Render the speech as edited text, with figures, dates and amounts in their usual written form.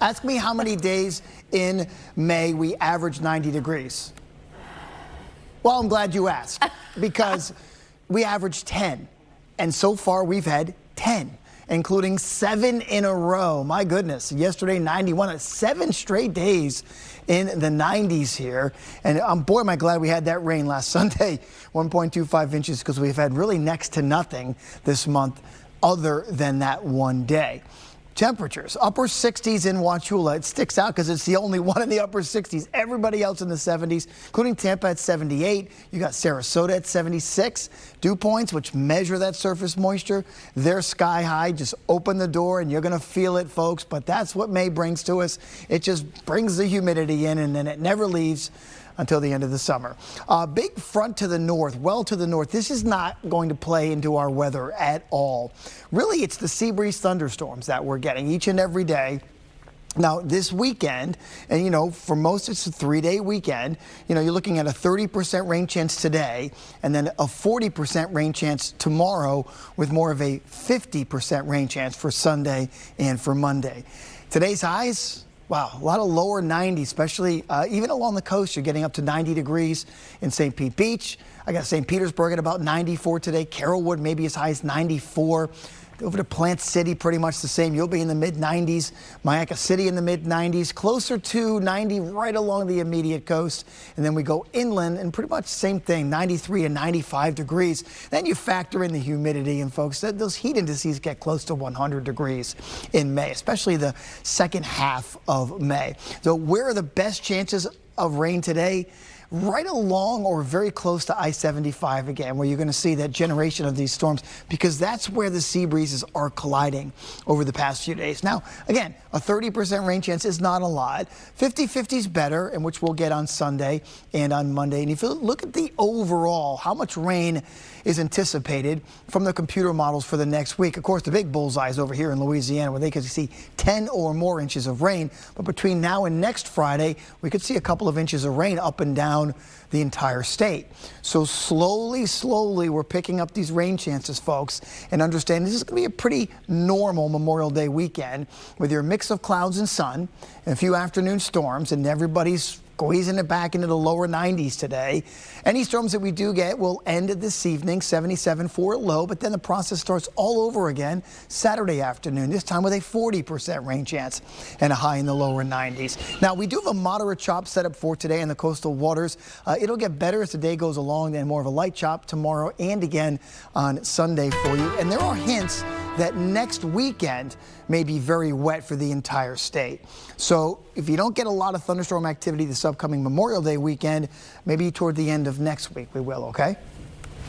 Ask me how many days in May we average 90 degrees. Well, I'm glad you asked because we averaged 10. And so far we've had 10, including 7 in a row. My goodness, yesterday 91, 7 straight days in the 90s here. And boy, am I glad we had that rain last Sunday, 1.25 inches, because we've had really next to nothing this month other than that one day. Temperatures, upper 60s in Wauchula. It sticks out because it's the only one in the upper 60s. Everybody else in the 70s, including Tampa at 78. You got Sarasota at 76. Dew points, which measure that surface moisture, they're sky high. Just open the door and you're going to feel it, folks. But that's what May brings to us. It just brings the humidity in, and then it never leaves until the end of the summer. Big front to the north, well to the north. This is not going to play into our weather at all. Really, it's the sea breeze thunderstorms that we're getting each and every day. Now, this weekend, and you know, for most it's a 3-day weekend, you know, you're looking at a 30% rain chance today and then a 40% rain chance tomorrow with more of a 50% rain chance for Sunday and for Monday. Today's highs, wow, a lot of lower 90s, especially even along the coast. You're getting up to 90 degrees in St. Pete Beach. I got St. Petersburg at about 94 today. Carrollwood maybe as high as 94. Over to Plant City, pretty much the same. You'll be in the mid-90s. Mayaca City in the mid-90s. Closer to 90 right along the immediate coast. And then we go inland and pretty much the same thing, 93 and 95 degrees. Then you factor in the humidity, and folks, those heat indices get close to 100 degrees in May, especially the second half of May. So where are the best chances of rain today? Right along or very close to I-75 again, where you're going to see that generation of these storms, because that's where the sea breezes are colliding over the past few days. Now, again, a 30% rain chance is not a lot. 50-50 is better, and which we'll get on Sunday and on Monday. And if you look at the overall, how much rain is anticipated from the computer models for the next week. Of course, the big bullseye is over here in Louisiana, where they could see 10 or more inches of rain. But between now and next Friday, we could see a couple of inches of rain up and down the entire state. So slowly, we're picking up these rain chances, folks, and understand this is going to be a pretty normal Memorial Day weekend with your mix of clouds and sun and a few afternoon storms, and everybody's squeezing it back into the lower 90s today. Any storms that we do get will end this evening, 77 for a low, but then the process starts all over again Saturday afternoon, this time with a 40% rain chance and a high in the lower 90s. Now, we do have a moderate chop set up for today in the coastal waters. It'll get better as the day goes along, then more of a light chop tomorrow and again on Sunday for you. And there are hints that next weekend may be very wet for the entire state. So if you don't get a lot of thunderstorm activity this upcoming Memorial Day weekend, maybe toward the end of next week we will, okay?